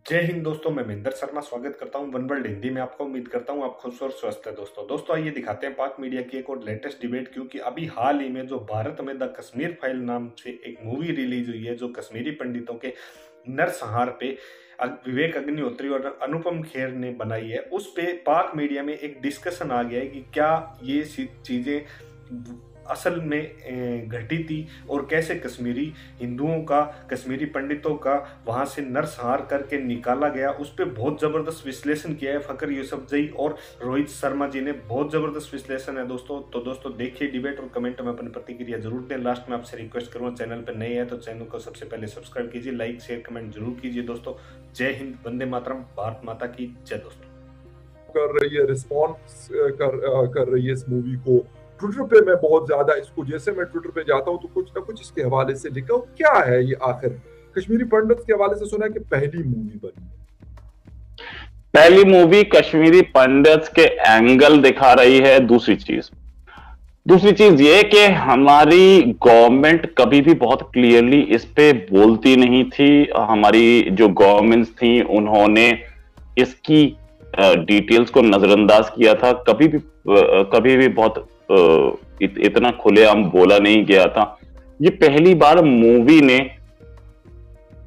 जय हिंद दोस्तों, मैं महेंद्र शर्मा स्वागत करता हूं वन वर्ल्ड हिंदी में। आपको उम्मीद करता हूं आप खुश और स्वस्थ है। दोस्तों आइए दिखाते हैं पाक मीडिया की एक और लेटेस्ट डिबेट, क्योंकि अभी हाल ही में जो भारत में द कश्मीर फाइल नाम से एक मूवी रिलीज हुई है, जो कश्मीरी पंडितों के नरसंहार पे विवेक अग्निहोत्री और अनुपम खेर ने बनाई है, उस पे पाक मीडिया में एक डिस्कशन आ गया है कि क्या ये चीजें असल में घटी थी और कैसे कश्मीरी हिंदुओं का, कश्मीरी पंडितों का वहां से नरसंहार करके निकाला गया। उस पर बहुत जबरदस्त विश्लेषण किया है फकर यूसुफजई और रोहित शर्मा जी ने। बहुत जबरदस्त विश्लेषण है दोस्तों। तो दोस्तों देखिए डिबेट और कमेंट में अपनी प्रतिक्रिया जरूर दें। लास्ट में आपसे रिक्वेस्ट करूंगा, चैनल पर नए हैं तो चैनल को सबसे पहले सब्सक्राइब कीजिए, लाइक शेयर कमेंट जरूर कीजिए। दोस्तों जय हिंद, वंदे मातरम, भारत माता की जय। दोस्तों कर रही है, रिस्पॉन्स कर रही है इस मूवी को। ट्विटर पे मैं बहुत ज्यादा इसको, जैसे मैं ट्विटर पे जाता हूँ तो कुछ ना कुछ इसके हवाले से लिखा हूँ। क्या है ये आखिर? कश्मीरी पंडित के हवाले से सुना है कि पहली मूवी बनी, पहली मूवी कश्मीरी पंडित के एंगल दिखा रही है। दूसरी चीज ये कि हमारी गवर्नमेंट कभी भी बहुत क्लियरली इस पे बोलती नहीं थी। हमारी जो गवर्नमेंट्स थी उन्होंने इसकी डिटेल्स को नजरअंदाज किया था। कभी भी बहुत इतना खुलेआम बोला नहीं गया था। ये पहली बार मूवी ने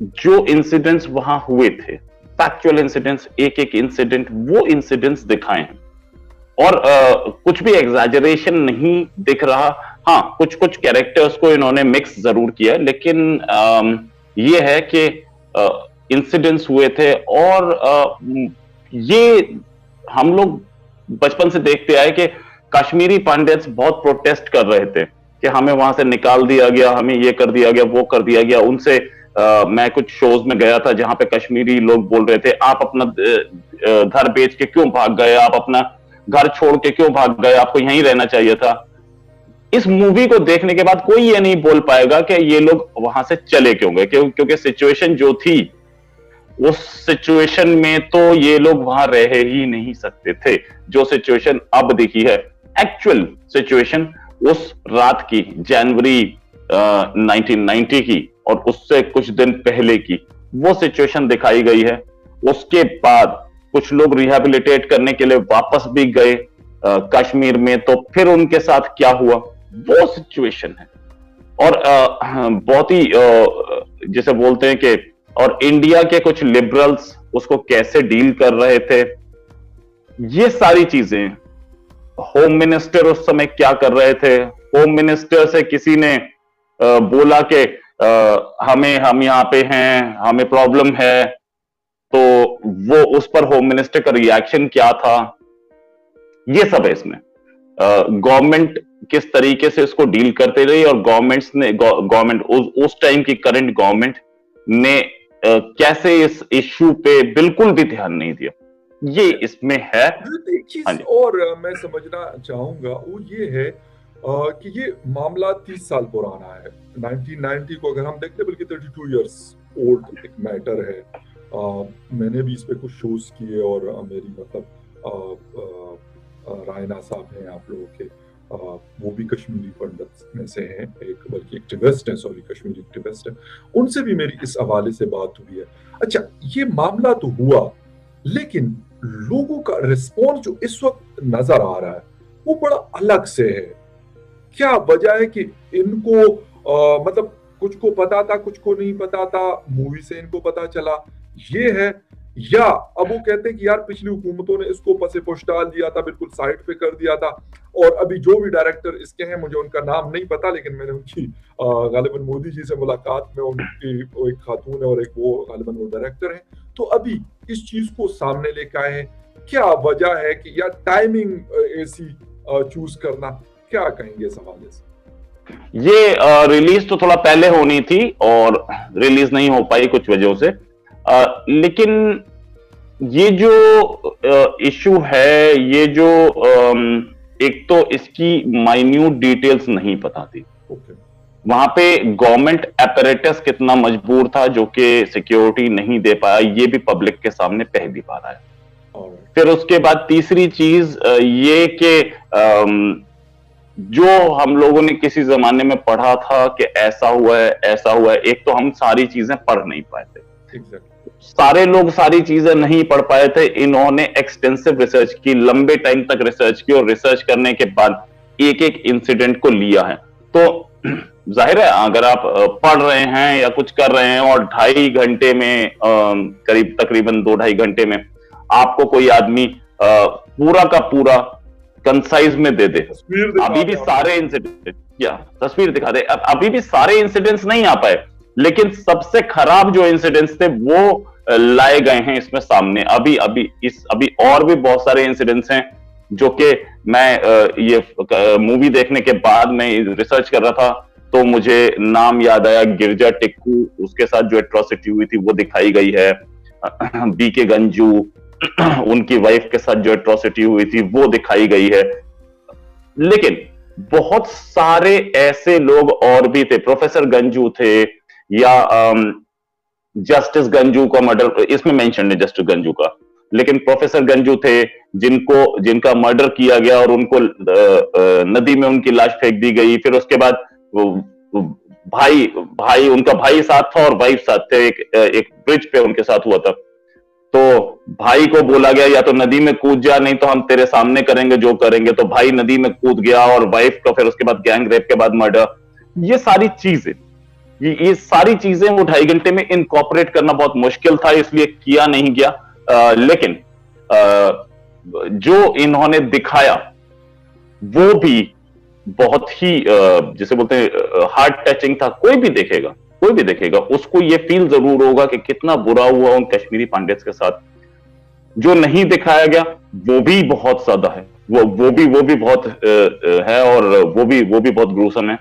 जो इंसिडेंट्स वहां हुए थे, फैक्चुअल इंसिडेंट्स, एक इंसिडेंट, वो इंसिडेंट्स दिखाए हैं और कुछ भी एग्जैजरेशन नहीं दिख रहा। हाँ, कुछ कैरेक्टर्स को इन्होंने मिक्स जरूर किया, लेकिन ये है कि इंसिडेंट्स हुए थे और ये हम लोग बचपन से देखते आए कि कश्मीरी पंडित्स बहुत प्रोटेस्ट कर रहे थे कि हमें वहां से निकाल दिया गया, हमें ये कर दिया गया, वो कर दिया गया। उनसे मैं कुछ शोज में गया था जहां पे कश्मीरी लोग बोल रहे थे, आप अपना घर बेच के क्यों भाग गए, आप अपना घर छोड़ के क्यों भाग गए, आपको यहीं रहना चाहिए था। इस मूवी को देखने के बाद कोई ये नहीं बोल पाएगा कि ये लोग वहां से चले क्यों गए, क्योंकि सिचुएशन जो थी उस सिचुएशन में तो ये लोग वहां रह ही नहीं सकते थे। जो सिचुएशन अब दिखी है, एक्चुअल सिचुएशन उस रात की, जनवरी 1990 की और उससे कुछ दिन पहले की, वो सिचुएशन दिखाई गई है। उसके बाद कुछ लोग रिहैबिलिटेट करने के लिए वापस भी गए कश्मीर में, तो फिर उनके साथ क्या हुआ, वो सिचुएशन है। और बहुत ही जिसे बोलते हैं कि, और इंडिया के कुछ लिबरल्स उसको कैसे डील कर रहे थे, ये सारी चीजें। होम मिनिस्टर उस समय क्या कर रहे थे, होम मिनिस्टर से किसी ने बोला कि हम यहाँ पे हैं, हमें प्रॉब्लम है, तो वो उस पर होम मिनिस्टर का रिएक्शन क्या था, ये सब है इसमें। गवर्नमेंट किस तरीके से इसको डील करते रही और गवर्नमेंट उस टाइम की करंट गवर्नमेंट ने कैसे इस इश्यू पे बिल्कुल भी ध्यान नहीं दिया, ये इसमें है। एक चीज और मैं समझना चाहूंगा, वो ये है कि ये मामला 30 साल पुराना है। 1990 को अगर हम देखते, बल्कि 32 इयर्स ओल्ड एक मैटर है। मैंने भी इस पे कुछ शोज किए और मेरी मतलब रायना साहब हैं आप लोगों के, वो भी कश्मीरी पंडित में से हैं, एक बल्कि एक्टिविस्ट हैं, सॉरी कश्मीरी एक्टिविस्ट हैं, उनसे भी मेरी इस हवाले से बात हुई है। अच्छा, ये मामला तो हुआ, लेकिन लोगों का रिस्पॉन्स जो इस वक्त नजर आ रहा है वो बड़ा अलग से है। क्या वजह है कि इनको मतलब कुछ को पता था, कुछ को नहीं पता था, मूवी से इनको पता चला, ये है? या अब वो कहते हैं कि यार पिछली हुकूमतों ने इसको पसे पोश डाल दिया था, बिल्कुल साइड पे कर दिया था, और अभी जो भी डायरेक्टर इसके हैं, मुझे उनका नाम नहीं पता, लेकिन मैंने उनकी गालिबन मोदी जी से मुलाकात में, उनकी वो एक खातून है और एक वो गालिबन वो डायरेक्टर हैं, तो अभी इस चीज को सामने लेकर आए हैं। क्या वजह है कि यार टाइमिंग ऐसी चूज करना, क्या कहेंगे इस हवाले से? ये रिलीज तो थोड़ा पहले होनी थी और रिलीज नहीं हो पाई कुछ वजहों से, लेकिन ये जो इशू है, ये जो एक तो इसकी माइन्यूट डिटेल्स नहीं पता थी। वहां पे गवर्नमेंट अपैरेटस कितना मजबूर था जो कि सिक्योरिटी नहीं दे पाया, ये भी पब्लिक के सामने पहली बार आया। फिर उसके बाद तीसरी चीज ये कि जो हम लोगों ने किसी जमाने में पढ़ा था कि ऐसा हुआ है, ऐसा हुआ है, एक तो हम सारी चीजें पढ़ नहीं पाए थे। सारे लोग सारी चीजें नहीं पढ़ पाए थे। इन्होंने एक्सटेंसिव रिसर्च की, लंबे टाइम तक रिसर्च की, और रिसर्च करने के बाद एक एक इंसिडेंट को लिया है। तो जाहिर है अगर आप पढ़ रहे हैं या कुछ कर रहे हैं और 2.5 घंटे में, करीब तकरीबन 2-2.5 घंटे में आपको कोई आदमी पूरा का पूरा कंसाइज में दे दे, अभी भी सारे इंसिडेंट या तस्वीर दिखा दे, अभी भी सारे इंसिडेंट्स नहीं आ पाए, लेकिन सबसे खराब जो इंसिडेंट्स थे वो लाए गए हैं इसमें सामने। अभी और भी बहुत सारे इंसिडेंट्स हैं जो कि मैं ये मूवी देखने के बाद मैं रिसर्च कर रहा था तो मुझे नाम याद आया, गिरजा टिक्कू, उसके साथ जो एट्रोसिटी हुई थी वो दिखाई गई है। बीके गंजू, उनकी वाइफ के साथ जो एट्रोसिटी हुई थी वो दिखाई गई है। लेकिन बहुत सारे ऐसे लोग और भी थे, प्रोफेसर गंजू थे, या जस्टिस गंजू का मर्डर इसमें मेंशन है, जस्टिस गंजू का, लेकिन प्रोफेसर गंजू थे जिनका मर्डर किया गया और उनको नदी में उनकी लाश फेंक दी गई। फिर उसके बाद भाई उनका भाई साथ था और वाइफ साथ थे, एक ब्रिज पे उनके साथ हुआ था। तो भाई को बोला गया या तो नदी में कूद जा, नहीं तो हम तेरे सामने करेंगे जो करेंगे। तो भाई नदी में कूद गया और वाइफ का फिर उसके बाद गैंग रेप के बाद मर्डर। ये सारी चीजें ये सारी चीजें वो 2.5 घंटे में इनकॉर्पोरेट करना बहुत मुश्किल था, इसलिए किया नहीं गया। लेकिन जो इन्होंने दिखाया वो भी बहुत ही जिसे बोलते हैं हार्ट टचिंग था। कोई भी देखेगा उसको ये फील जरूर होगा कि कितना बुरा हुआ उन कश्मीरी पंडित्स के साथ। जो नहीं दिखाया गया वो भी बहुत ज्यादा है, वो भी बहुत है, और वो भी बहुत ग्रूसम है।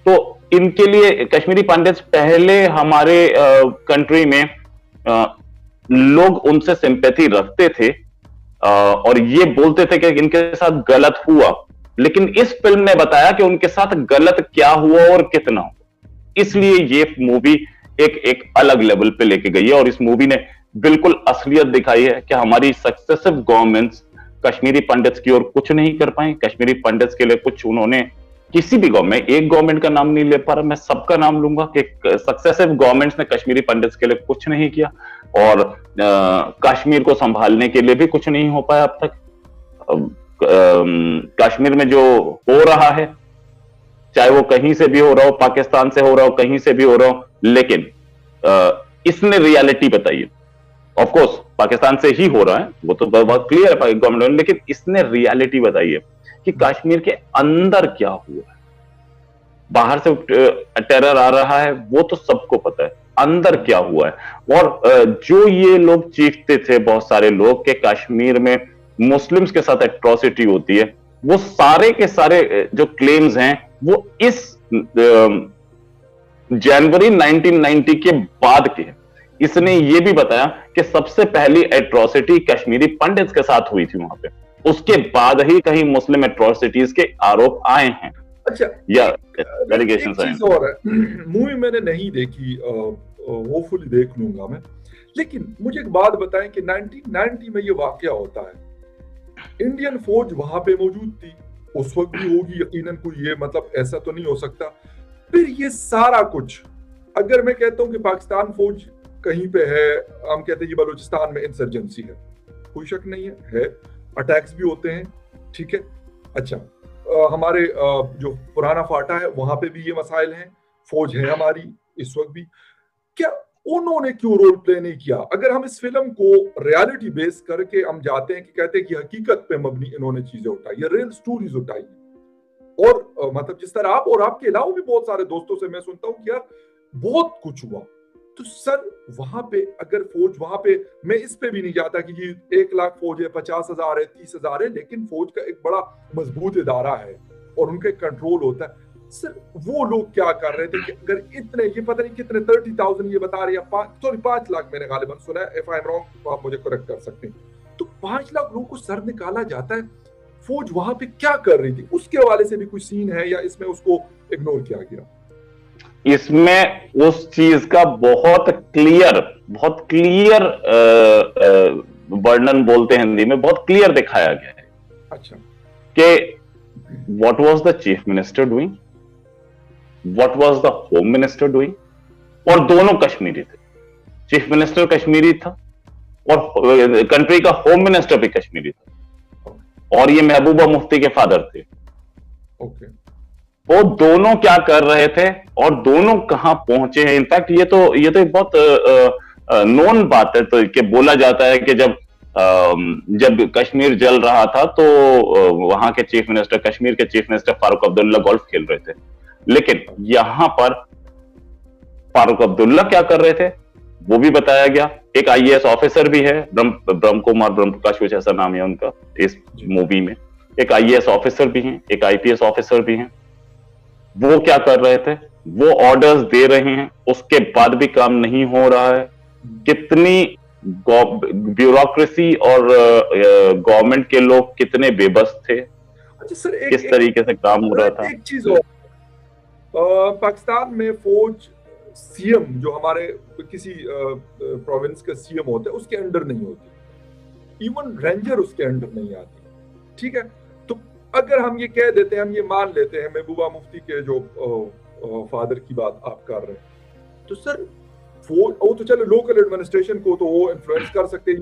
तो इनके लिए कश्मीरी पंडित्स पहले हमारे कंट्री में लोग उनसे सिंपैथी रखते थे और ये बोलते थे कि इनके साथ गलत हुआ, लेकिन इस फिल्म ने बताया कि उनके साथ गलत क्या हुआ और कितना हुआ। इसलिए ये मूवी एक अलग लेवल पे लेके गई है और इस मूवी ने बिल्कुल असलियत दिखाई है कि हमारी सक्सेसिव गवर्नमेंट्स कश्मीरी पंडित्स की ओर कुछ नहीं कर पाए। कश्मीरी पंडित्स के लिए कुछ उन्होंने, किसी भी गवर्नमेंट, एक गवर्नमेंट का नाम नहीं ले पा रहा, मैं सबका नाम लूंगा कि सक्सेसिव गवर्नमेंट्स ने कश्मीरी पंडित्स के लिए कुछ नहीं किया और कश्मीर को संभालने के लिए भी कुछ नहीं हो पाया अब तक। कश्मीर में जो हो रहा है, चाहे वो कहीं से भी हो रहा हो, पाकिस्तान से हो रहा हो, कहीं से भी हो रहा हो, लेकिन इसने रियलिटी बताई है। ऑफ कोर्स पाकिस्तान से ही हो रहा है, वो तो बहुत क्लियर है गवर्नमेंट, लेकिन इसने रियलिटी बताई है कि कश्मीर के अंदर क्या हुआ है। बाहर से टेरर आ रहा है वो तो सबको पता है, अंदर क्या हुआ है। और जो ये लोग चीखते थे बहुत सारे लोग कि कश्मीर में मुस्लिम्स के साथ एट्रोसिटी होती है, वो सारे के सारे जो क्लेम्स हैं वो इस जनवरी 1990 के बाद के हैं। इसने ये भी बताया कि सबसे पहली एट्रोसिटी कश्मीरी पंडित्स के साथ हुई थी वहां पे, उसके बाद ही कहीं मुस्लिम एट्रोसिटीज के आरोप आए हैं। अच्छा, या एलिगेशंस आए हैं। और मूवी मैंने नहीं देखी, होपफुली देख लूंगा मैं, लेकिन मुझे एक बात बताएं कि 1990 में ये वाकया होता है, इंडियन फौज वहां पे मौजूद थी, उस वक्त भी होगी यकीनन, कोई ये मतलब ऐसा तो नहीं हो सकता। फिर ये सारा कुछ, अगर मैं कहता हूं कि पाकिस्तान फौज कहीं पे है, हम कहते हैं ये बलूचिस्तान में इंसर्जेंसी है, कोई शक नहीं है, अटैक्स भी होते हैं, ठीक है। अच्छा, हमारे जो पुराना फाटा है वहां पे भी ये मसाइल हैं, फौज है हमारी इस वक्त भी, क्या उन्होंने क्यों रोल प्ले नहीं किया? अगर हम इस फिल्म को रियलिटी बेस करके हम जाते हैं कि कहते हैं कि हकीकत पे मबनी इन्होंने चीजें उठाई, ये रियल स्टोरीज उठाई, और मतलब जिस तरह आप और आपके अलावा भी बहुत सारे दोस्तों से मैं सुनता हूँ कि यार बहुत कुछ हुआ, तो सर वहां पे अगर फौज वहां पे, मैं इस पे भी नहीं जाता कि जी 1 लाख फौज है, 50,000 है, 30,000 है, लेकिन फौज का एक बड़ा मजबूत इदारा है और उनका कंट्रोल होता है। सर वो लोग क्या कर रहे थे कि अगर इतने, ये पता नहीं कितने 30,000 ये बता रहे हैं, 5 लाख मैंने गालिबन सुना है, इफ आई एम रॉन्ग तो आप मुझे करेक्ट कर सकते हैं, तो 5 लाख लोगों को सर निकाला जाता है, फौज वहां पे क्या कर रही थी? उसके हवाले से भी कोई सीन है या इसमें उसको इग्नोर किया गया? इसमें उस चीज का बहुत क्लियर वर्णन बोलते हैं हिंदी में, बहुत क्लियर दिखाया गया है। अच्छा, कि what was the chief minister doing, what was the home minister doing, और दोनों कश्मीरी थे। चीफ मिनिस्टर कश्मीरी था और कंट्री का होम मिनिस्टर भी कश्मीरी था, और ये महबूबा मुफ्ती के फादर थे। ओके। वो दोनों क्या कर रहे थे और दोनों कहां पहुंचे हैं? इनफैक्ट ये तो एक बहुत नोन बात है, तो कि बोला जाता है कि जब कश्मीर जल रहा था तो वहां के चीफ मिनिस्टर, कश्मीर के chief minister Farooq Abdullah golf खेल रहे थे, लेकिन यहां पर फारूक अब्दुल्ला क्या कर रहे थे वो भी बताया गया। एक आईएएस ऑफिसर भी है, ब्रह्म कुमार ब्रह्म प्रकाश कुछ ऐसा नाम है उनका इस मूवी में। एक आईएएस ऑफिसर भी हैं, एक आईपीएस ऑफिसर भी हैं। वो क्या कर रहे थे? वो ऑर्डर्स दे रहे हैं, उसके बाद भी काम नहीं हो रहा है। कितनी ब्यूरोक्रेसी और गवर्नमेंट के लोग कितने बेबस थे। अच्छा सर, किस तरीके से काम हो रहा था। एक चीज और, पाकिस्तान में फौज सीएम जो हमारे किसी प्रोविंस का सीएम होता है उसके अंडर नहीं होती, इवन रेंजर उसके अंडर नहीं आती, ठीक है। तो अगर हम ये कह देते हैं, हम ये मान लेते हैं महबूबा मुफ्ती के जो फादर की बात आप कर रहे हैं, तो सर वो तो चलो लोकल एडमिनिस्ट्रेशन को तो वो इन्फ्लुएंस कर सकते हैं,